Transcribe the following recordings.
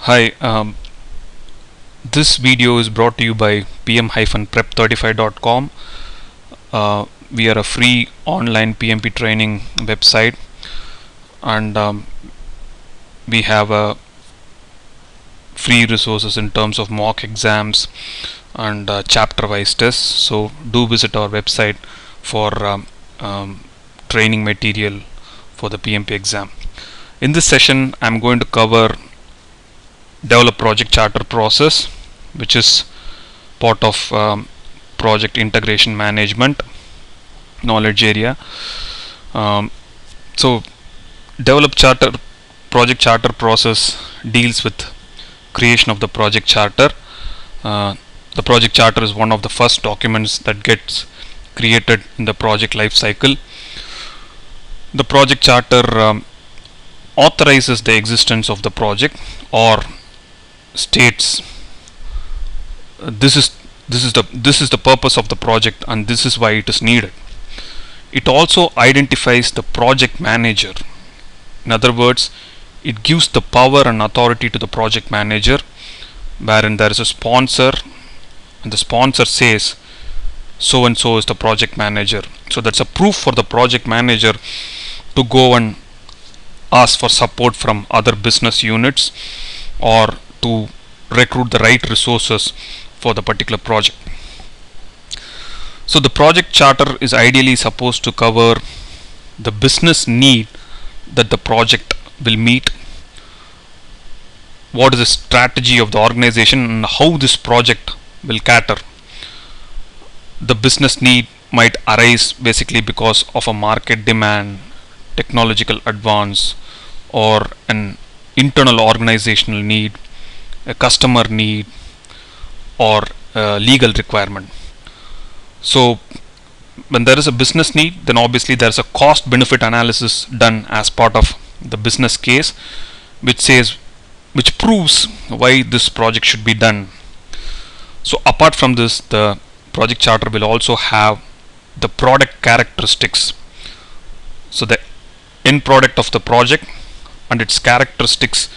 Hi, this video is brought to you by pm-prep35.com. We are a free online PMP training website, and we have free resources in terms of mock exams and chapter wise tests. So do visit our website for training material for the PMP exam. In this session I'm going to cover develop project charter process, which is part of project integration management knowledge area. So develop charter project charter process deals with creation of the project charter. The project charter is one of the first documents that gets created in the project life cycle. The project charter authorizes the existence of the project, or states this is the purpose of the project and this is why it is needed. It also identifies the project manager. In other words, it gives the power and authority to the project manager, wherein there is a sponsor and the sponsor says so and so is the project manager. So that's a proof for the project manager to go and ask for support from other business units or to recruit the right resources for the particular project. So the project charter is ideally supposed to cover the business need that the project will meet, what is the strategy of the organization, and how this project will cater. The business need might arise basically because of a market demand, technological advance, or an internal organizational need, a customer need, or a legal requirement. So when there is a business need, then obviously there is a cost benefit analysis done as part of the business case, which proves why this project should be done. So apart from this, the project charter will also have the product characteristics. So the end product of the project and its characteristics,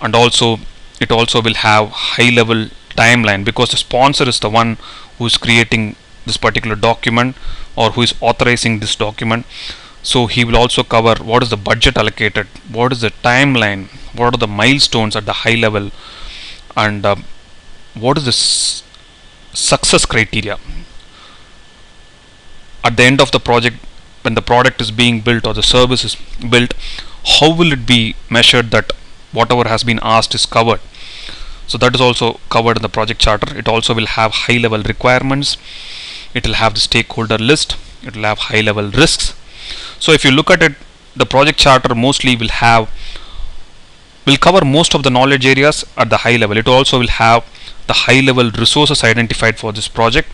and also it also will have high level timeline, because the sponsor is the one who is creating this particular document or who is authorizing this document. So he will also cover what is the budget allocated, what is the timeline, what are the milestones at the high level, and what is the success criteria at the end of the project. When the product is being built or the service is built, how will it be measured that whatever has been asked is covered? So that is also covered in the project charter. It also will have high level requirements, it will have the stakeholder list, it will have high level risks. So if you look at it, the project charter mostly will cover most of the knowledge areas at the high level. It also will have the high level resources identified for this project,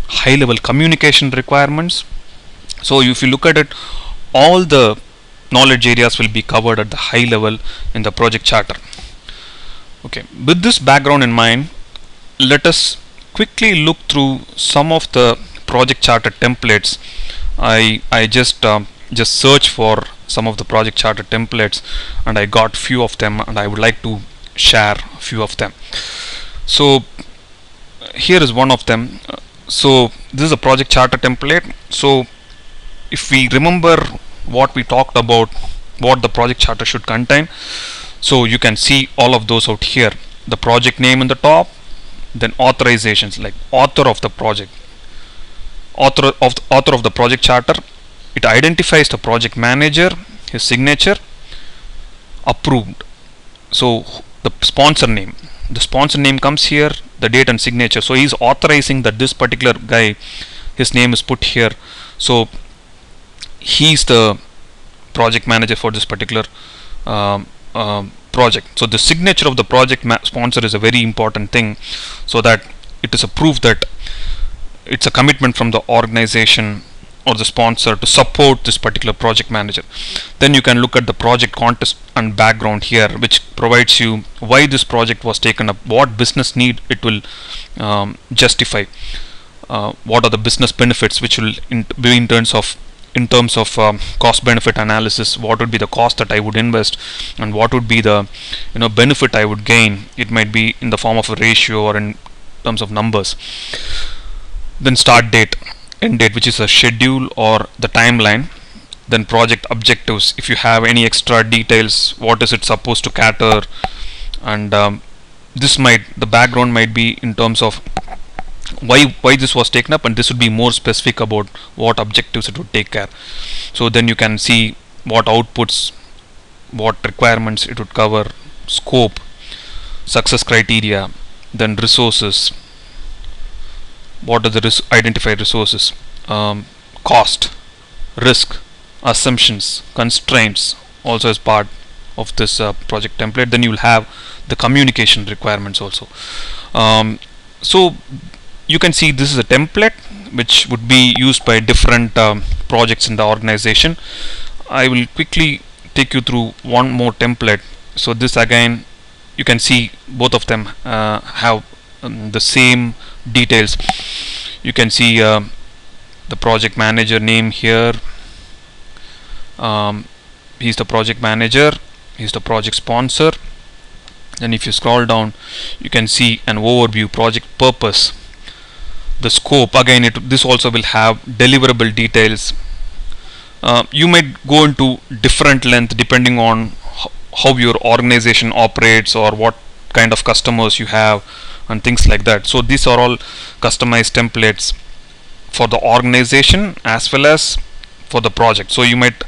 high level communication requirements. So if you look at it, all the knowledge areas will be covered at the high level in the project charter. Okay, with this background in mind, let us quickly look through some of the project charter templates. I just searched for some of the project charter templates and I got few of them, and I would like to share a few of them. So here is one of them. So this is a project charter template. So if we remember what we talked about, what the project charter should contain, so you can see all of those out here. The project name in the top, then authorizations like author of the project, author of the project charter. It identifies the project manager, his signature, approved. So the sponsor name comes here, the date and signature. So he is authorizing that this particular guy, his name is put here. So he is the project manager for this particular project. So the signature of the project sponsor is a very important thing, so that it is a proof that it's a commitment from the organization or the sponsor to support this particular project manager. Then you can look at the project context and background here, which provides you why this project was taken up, what business need it will justify, what are the business benefits which will be in terms of in terms of cost benefit analysis, what would be the cost that I would invest and what would be the benefit I would gain. It might be in the form of a ratio or in terms of numbers. Then start date, end date, which is a schedule or the timeline. Then project objectives, if you have any extra details, what is it supposed to cater, and the background might be in terms of why this was taken up, and this would be more specific about what objectives it would take care. So then you can see what outputs, what requirements it would cover, scope, success criteria, then resources, what are the identified resources, cost, risk, assumptions, constraints also as part of this project template. Then you will have the communication requirements also. So you can see this is a template which would be used by different projects in the organization. I will quickly take you through one more template. So this again, you can see both of them have the same details. You can see the project manager name here. He's the project manager, he's the project sponsor. Then if you scroll down, you can see an overview, project purpose, the scope. Again, this also will have deliverable details. You might go into different length depending on how your organization operates or what kind of customers you have and things like that. So these are all customized templates for the organization as well as for the project. So you might,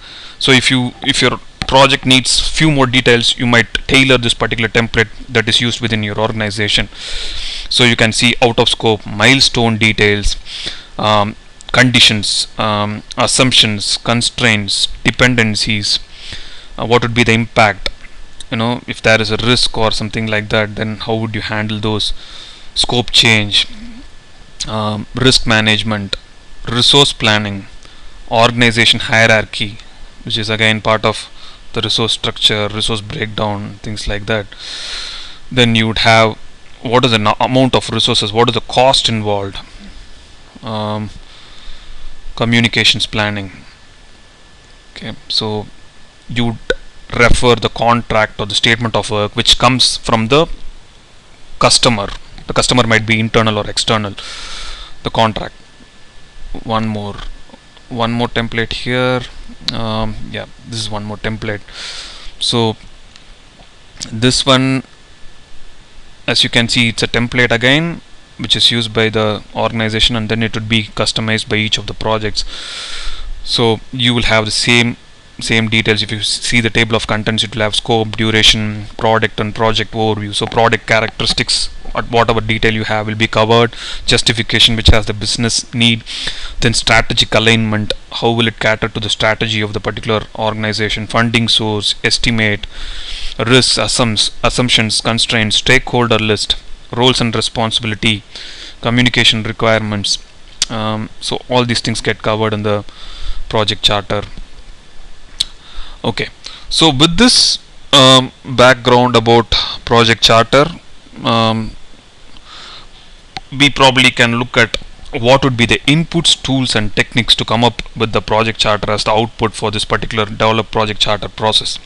if your project needs few more details, you might tailor this particular template that is used within your organization. So you can see out of scope, milestone details, conditions, assumptions, constraints, dependencies, what would be the impact, if there is a risk or something like that, then how would you handle those, scope change, risk management, resource planning, organization hierarchy, which is again part of the resource structure, resource breakdown, things like that. Then you would have what is the amount of resources, what is the cost involved, communications planning. Okay, so you would refer the contract or the statement of work which comes from the customer. The customer might be internal or external, the contract. One more template here. Yeah, this is one more template. So this one, as you can see, it's a template again which is used by the organization, and then it would be customized by each of the projects. So you will have the same details. If you see the table of contents, it will have scope, duration, product and project overview. So product characteristics, whatever detail you have will be covered, justification which has the business need, then strategic alignment, how will it cater to the strategy of the particular organization, funding source, estimate, risks, assumptions, constraints, stakeholder list, roles and responsibility, communication requirements. So all these things get covered in the project charter. Okay, so with this background about project charter, we probably can look at what would be the inputs, tools and techniques to come up with the project charter as the output for this particular developed project charter process.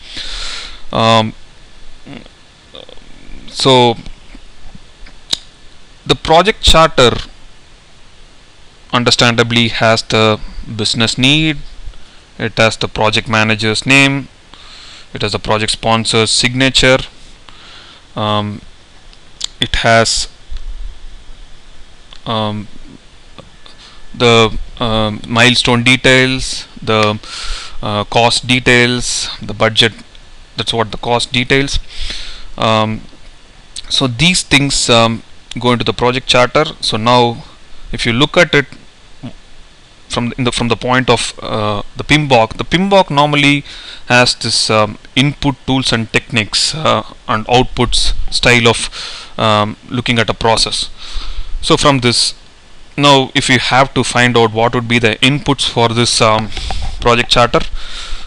So the project charter understandably has the business need, it has the project manager's name, it has the project sponsor's signature, it has the milestone details, the cost details, the budget, that's what the cost details. So these things go into the project charter. So now if you look at it from the point of the PMBOK normally has this input, tools and techniques and outputs style of looking at a process. So from this, now if you have to find out what would be the inputs for this project charter,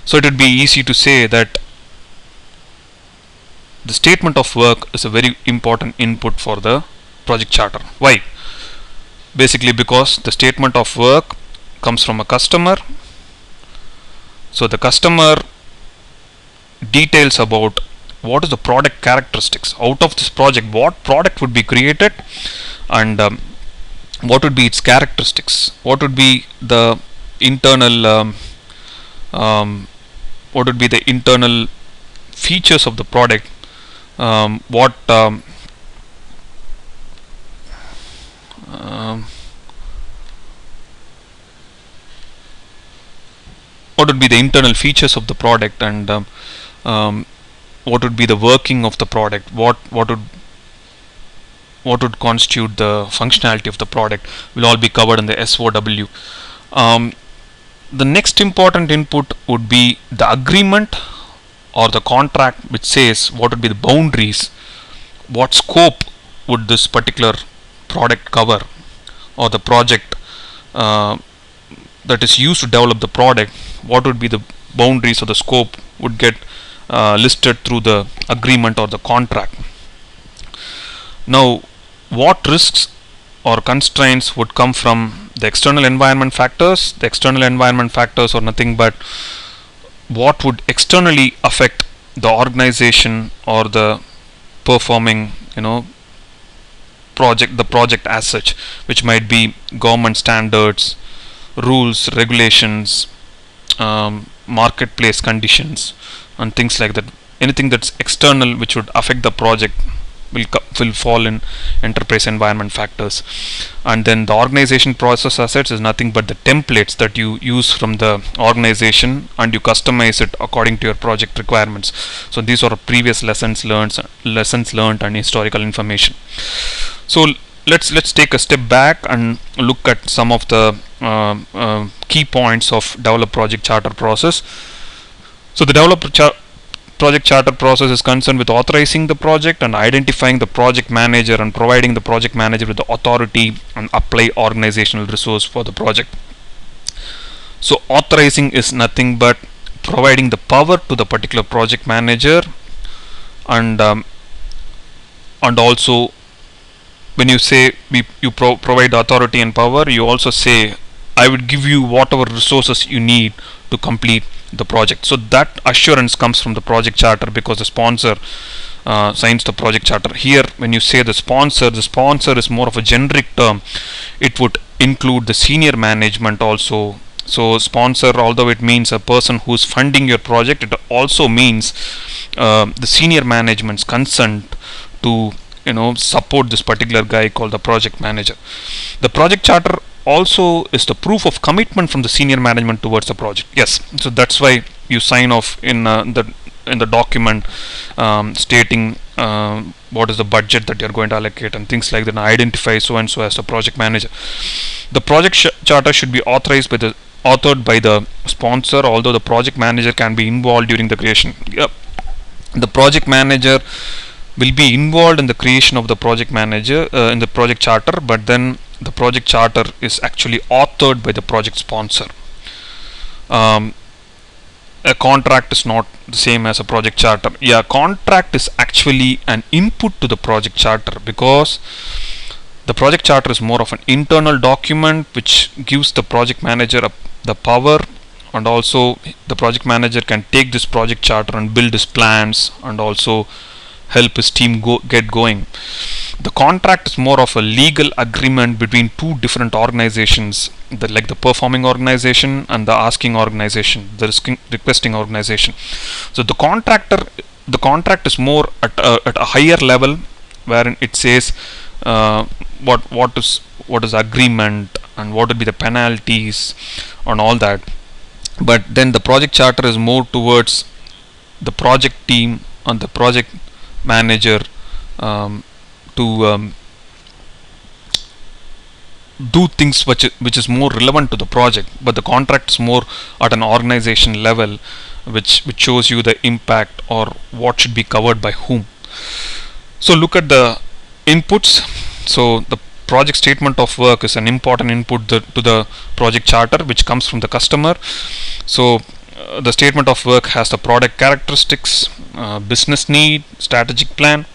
so it would be easy to say that the statement of work is a very important input for the project charter. Why? Basically because the statement of work comes from a customer, So the customer details about what is the product characteristics out of this project, what product would be created, and what would be its characteristics, what would be the internal what would be the internal features of the product, what what would be the internal features of the product, and what would be the working of the product, what would constitute the functionality of the product, will all be covered in the SOW. The next important input would be the agreement or the contract, which says what would be the boundaries, what scope would this particular product cover, or the project that is used to develop the product, what would be the boundaries or the scope would get listed through the agreement or the contract. Now, what risks or constraints would come from the external environment factors? The external environment factors are nothing but what would externally affect the organization or the performing, the project as such, which might be government standards, rules, regulations, marketplace conditions, and things like that. Anything that's external which would affect the project will fall in enterprise environment factors. And then the organization process assets is nothing but the templates that you use from the organization, and you customize it according to your project requirements. So these are previous lessons learned and historical information. So let's take a step back and look at some of the key points of develop project charter process. So the project charter process is concerned with authorizing the project and identifying the project manager and providing the project manager with the authority and apply organizational resource for the project. So authorizing is nothing but providing the power to the particular project manager, and also when you say you provide authority and power, you also say I would give you whatever resources you need to complete the project. So that assurance comes from the project charter, because the sponsor signs the project charter. Here when you say the sponsor is more of a generic term. It would include the senior management also. So sponsor, although it means a person who's funding your project, it also means the senior management's consent to support this particular guy called the project manager. The project charter also is the proof of commitment from the senior management towards the project. Yes, so that's why you sign off in the document stating what is the budget that you're going to allocate and things like that, and identify so and so as the project manager. The project charter should be authored by the sponsor, although the project manager can be involved during the creation. The project manager will be involved in the creation of the project manager in the project charter, but then the project charter is actually authored by the project sponsor. A contract is not the same as a project charter. Contract is actually an input to the project charter, because the project charter is more of an internal document which gives the project manager the power, and also the project manager can take this project charter and build his plans and also help his team get going. The contract is more of a legal agreement between two different organizations, like the performing organization and the asking organization, the requesting organization. So the contract is more at a higher level, wherein it says what is agreement and what would be the penalties and all that. But then the project charter is more towards the project team and the project manager to do things which is more relevant to the project. But the contract is more at an organization level, which shows you the impact or what should be covered by whom. So look at the inputs. So the project statement of work is an important input to the project charter, which comes from the customer. So the statement of work has the product characteristics, business need, strategic plan,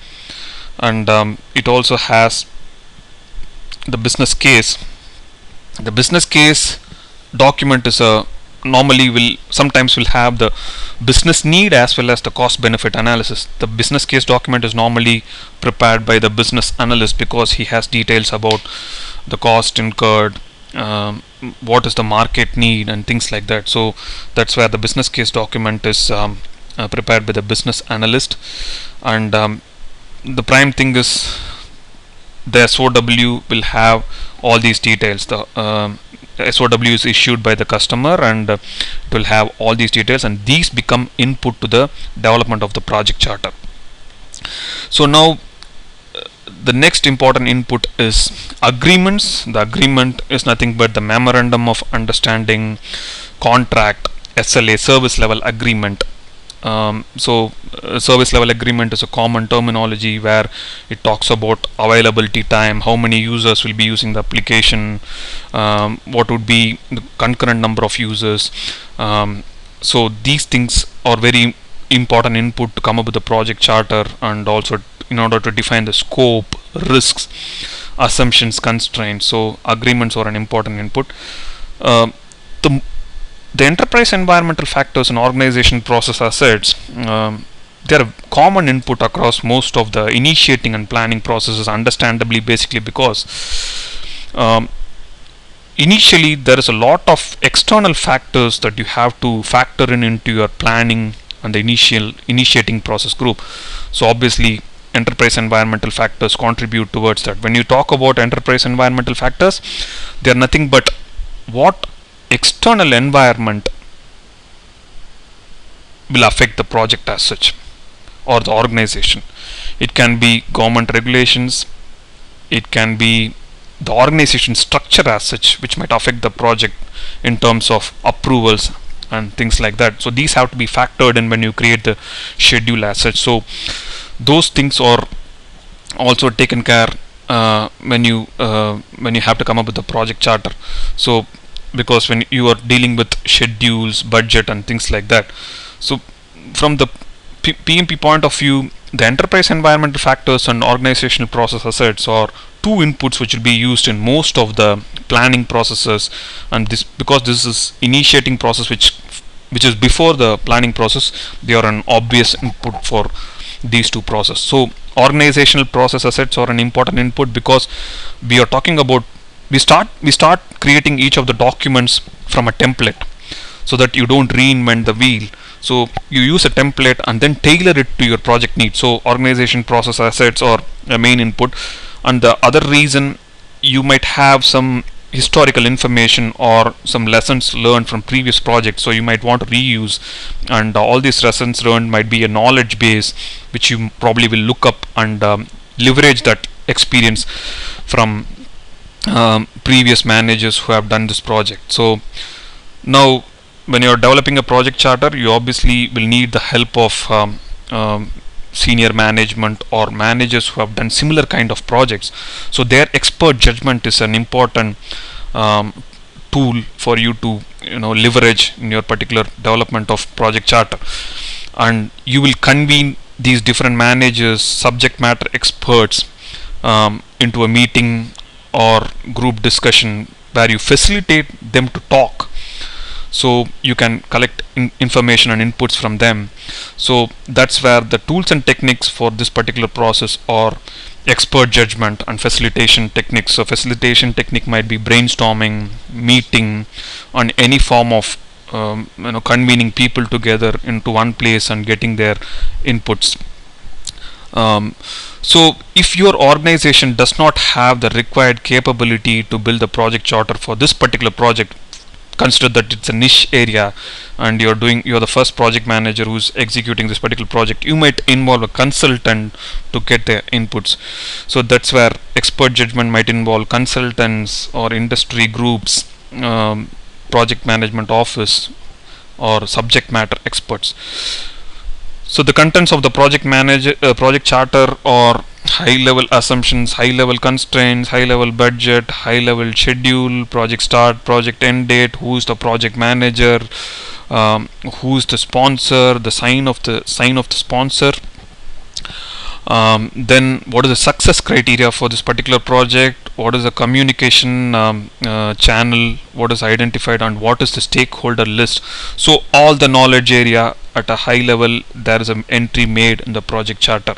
and it also has the business case. The business case document is normally will sometimes will have the business need as well as the cost benefit analysis. The business case document is normally prepared by the business analyst because he has details about the cost incurred, what is the market need and things like that. So that's where the business case document is prepared by the business analyst. And the prime thing is the SOW will have all these details. The SOW is issued by the customer, and it will have all these details, and these become input to the development of the project charter. So now the next important input is agreements. The agreement is nothing but the memorandum of understanding, contract, SLA, service level agreement. Service level agreement is a common terminology where it talks about availability time, how many users will be using the application, what would be the concurrent number of users. So these things are very important input to come up with the project charter, and also in order to define the scope, risks, assumptions, constraints. So agreements are an important input. The enterprise environmental factors and organization process assets, they are a common input across most of the initiating and planning processes, understandably, basically because initially there is a lot of external factors that you have to factor in into your planning and the initiating process group. So obviously enterprise environmental factors contribute towards that. When you talk about enterprise environmental factors, they are nothing but what external environment will affect the project as such, or the organization. It can be government regulations, it can be the organization structure as such, which might affect the project in terms of approvals and things like that. So these have to be factored in when you create the schedule as such. So those things are also taken care when you have to come up with the project charter. So because when you are dealing with schedules, budget and things like that. So from the PMP point of view, the enterprise environmental factors and organizational process assets are two inputs which will be used in most of the planning processes, and this because this is initiating process which is before the planning process, they are an obvious input for these two processes. So organizational process assets are an important input because we are talking about we start creating each of the documents from a template so that you don't reinvent the wheel. So you use a template and then tailor it to your project needs. So organization process assets are a main input, and the other reason, you might have some historical information or some lessons learned from previous projects, so you might want to reuse, and all these lessons learned might be a knowledge base which you probably will look up and leverage that experience from previous managers who have done this project. So now when you are developing a project charter, you obviously will need the help of senior management or managers who have done similar kind of projects. So their expert judgment is an important tool for you to leverage in your particular development of project charter. And you will convene these different managers, subject matter experts into a meeting or group discussion where you facilitate them to talk, so you can collect information and inputs from them. So that's where the tools and techniques for this particular process are expert judgment and facilitation techniques. So facilitation technique might be brainstorming, meeting, on any form of convening people together into one place and getting their inputs. So if your organization does not have the required capability to build a project charter for this particular project, consider that it's a niche area and you're the first project manager who's executing this particular project, you might involve a consultant to get their inputs. So that's where expert judgment might involve consultants or industry groups, project management office, or subject matter experts. So the contents of the project charter are high level assumptions, high level constraints, high level budget, high level schedule, project start, project end date, who is the project manager, who is the sponsor, the sign of the sponsor, Then what is the success criteria for this particular project, what is the communication channel, what is identified, and what is the stakeholder list. So all the knowledge area at a high level, there is an entry made in the project charter.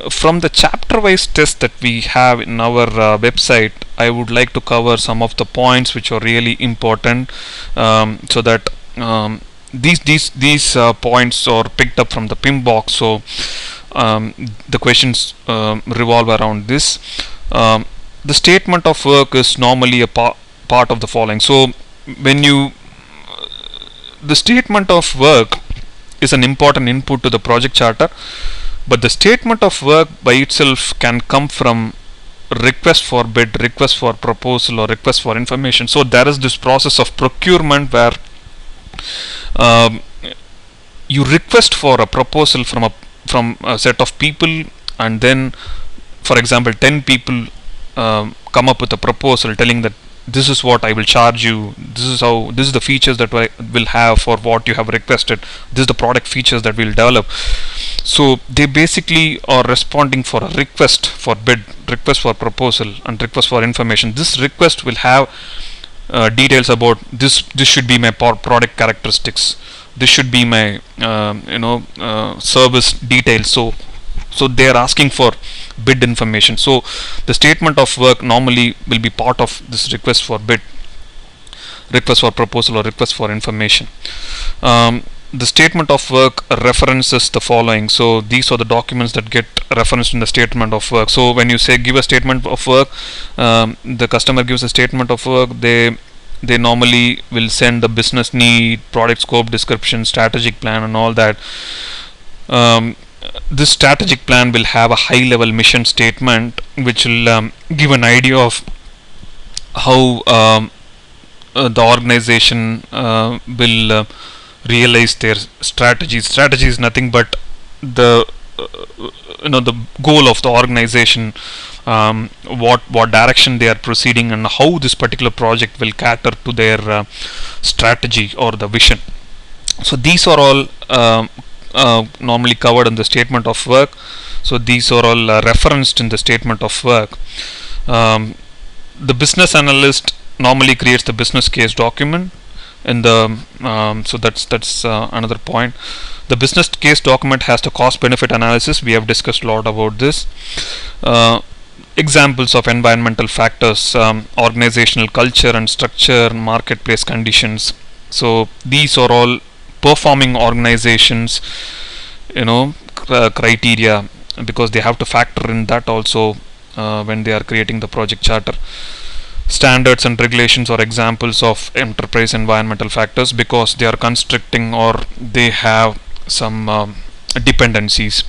From the chapter wise test that we have in our website, I would like to cover some of the points which are really important, so that these points are picked up from the PIM box. So the questions revolve around this. The statement of work is normally a part of the following. So when you the statement of work is an important input to the project charter, but the statement of work by itself can come from request for bid, request for proposal, or request for information. So there is this process of procurement where you request for a proposal from a set of people, and then, for example, 10 people come up with a proposal telling that this is what I will charge you, this is the features that I will have for what you have requested, this is the product features that we will develop. So they basically are responding for a request for bid, request for proposal, and request for information. This request will have details about this should be my product characteristics, this should be my service details. So they are asking for bid information. So the statement of work normally will be part of this request for bid, request for proposal, or request for information. The statement of work references the following. So these are the documents that get referenced in the statement of work. So when you say give a statement of work, the customer gives a statement of work, they normally will send the business need, product scope description, strategic plan, and all that. This strategic plan will have a high level mission statement which will give an idea of how the organization will realize their strategy. Strategy is nothing but the the goal of the organization, what direction they are proceeding, and how this particular project will cater to their strategy or the vision. So these are all normally covered in the statement of work. So these are all referenced in the statement of work. The business analyst normally creates the business case document in the so that's another point. The business case document has the cost benefit analysis. We have discussed a lot about this. Examples of environmental factors, organizational culture and structure, marketplace conditions. So these are all performing organizations criteria, because they have to factor in that also when they are creating the project charter. Standards and regulations are examples of enterprise environmental factors because they are constricting or they have some dependencies.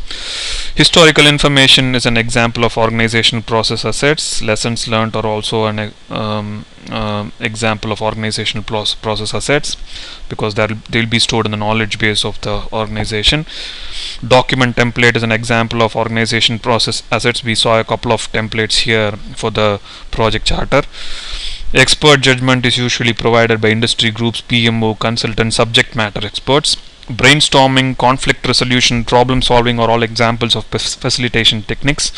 Historical information is an example of organizational process assets. Lessons learned are also an example of organizational process assets, because they'll be stored in the knowledge base of the organization. Document template is an example of organization process assets. We saw a couple of templates here for the project charter. Expert judgment is usually provided by industry groups, PMO, consultants, subject matter experts. Brainstorming, conflict resolution, problem solving are all examples of facilitation techniques.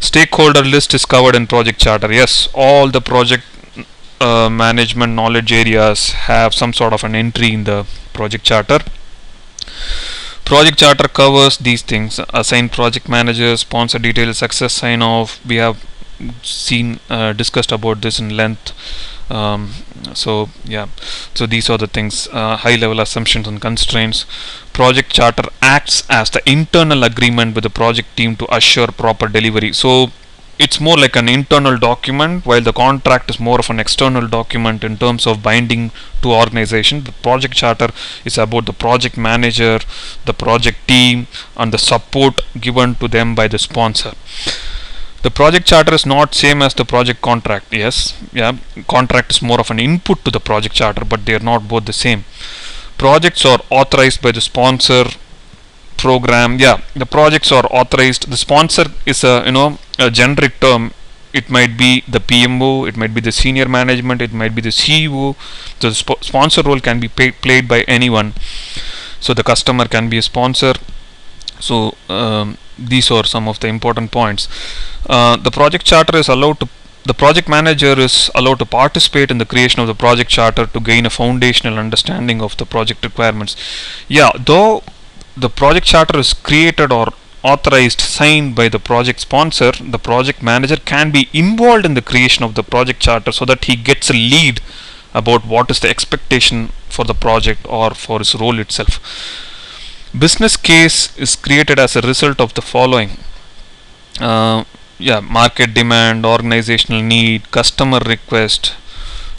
Stakeholder list is covered in project charter. Yes, all the project management knowledge areas have some sort of an entry in the project charter. Project charter covers these things: assign project managers, sponsor details, success sign off. We have discussed about this in length. So these are the things, high level assumptions and constraints. Project charter acts as the internal agreement with the project team to assure proper delivery. So it's more like an internal document, while the contract is more of an external document in terms of binding to organization. The project charter is about the project manager, the project team, and the support given to them by the sponsor. The project charter is not same as the project contract. Contract is more of an input to the project charter, but they are not both the same. Projects are authorized by the sponsor program. The projects are authorized. The sponsor is a generic term. It might be the PMO, it might be the senior management, it might be the CEO. So the sponsor role can be played by anyone. So the customer can be a sponsor. So these are some of the important points. The project charter is allowed to The project manager is allowed to participate in the creation of the project charter to gain a foundational understanding of the project requirements. Yeah, though the project charter is created or authorized, signed by the project sponsor, the project manager can be involved in the creation of the project charter so that he gets a lead about what is the expectation for the project or for his role itself. Business case is created as a result of the following. Market demand, organizational need, customer request,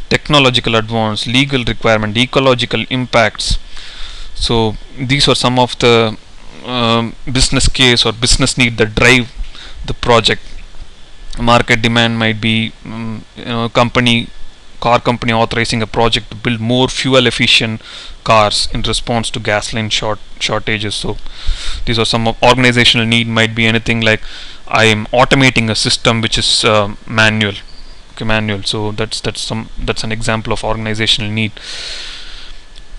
technological advance, legal requirement, ecological impacts. So these are some of the business case or business need that drive the project. Market demand might be car company authorizing a project to build more fuel efficient cars in response to gasoline shortages. So these are some of organizational need. Might be anything like I am automating a system which is manual. So that's an example of organizational need.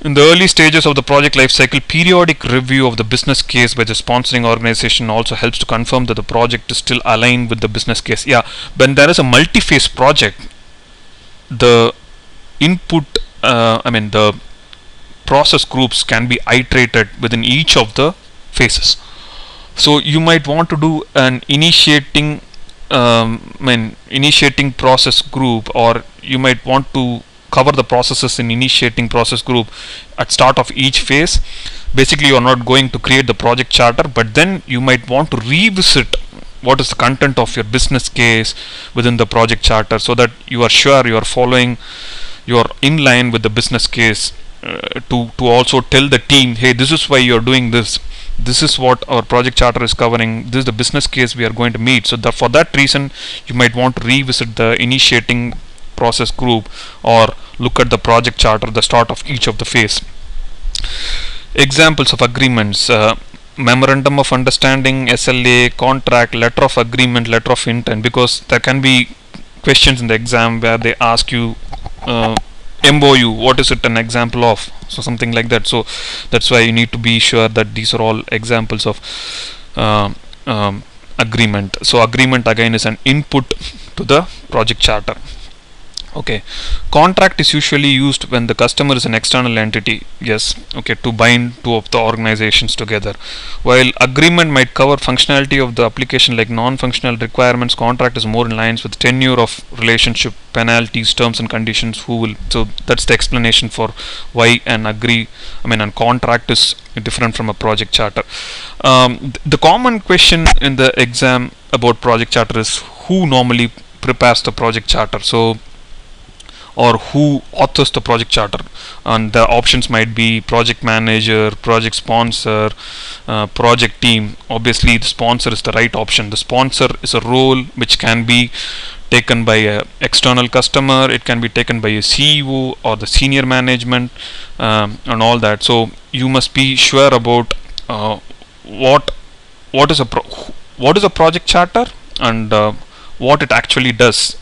In the early stages of the project life cycle, periodic review of the business case by the sponsoring organization also helps to confirm that the project is still aligned with the business case. Yeah, when there is a multi-phase project, the the process groups can be iterated within each of the phases. So you might want to do an initiating process group, or you might want to cover the processes in initiating process group at start of each phase. Basically, you are not going to create the project charter, but then you might want to revisit what is the content of your business case within the project charter, so that you are sure you are in line with the business case, to also tell the team, hey, this is why you are doing this. This is what our project charter is covering. This is the business case we are going to meet. So for that reason, you might want to revisit the initiating process group or look at the project charter at the start of each of the phase. Examples of agreements: memorandum of understanding, SLA, contract, letter of agreement, letter of intent. Because there can be questions in the exam where they ask you MOU, what is it an example of? So something like that. So that's why you need to be sure that these are all examples of agreement. So agreement again is an input to the project charter. Okay, contract is usually used when the customer is an external entity. Yes, okay, to bind two of the organizations together. While agreement might cover functionality of the application like non-functional requirements, contract is more in lines with tenure of relationship, penalties, terms and conditions. So that's the explanation for why an contract is different from a project charter. The common question in the exam about project charter is who normally prepares the project charter. So, or who authors the project charter, and the options might be project manager, project sponsor, project team. Obviously the sponsor is the right option. The sponsor is a role which can be taken by an external customer, it can be taken by a CEO or the senior management, and all that. So you must be sure about what is a project charter and what it actually does.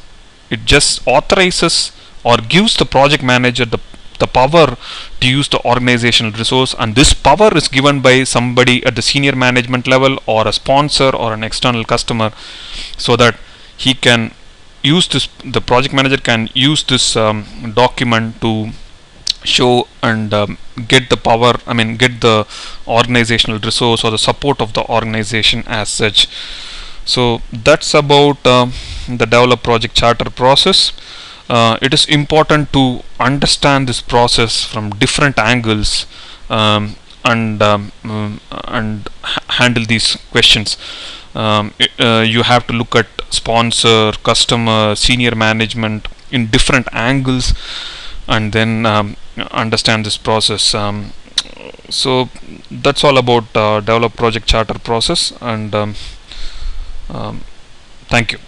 It just authorizes or gives the project manager the power to use the organizational resource, and this power is given by somebody at the senior management level or a sponsor or an external customer, so that he can use this, the project manager can use this document to show and get the power, get the organizational resource or the support of the organization as such. So that's about the develop project charter process. It is important to understand this process from different angles, and handle these questions. You have to look at sponsor, customer, senior management in different angles, and then understand this process. So that's all about develop project charter process, and thank you.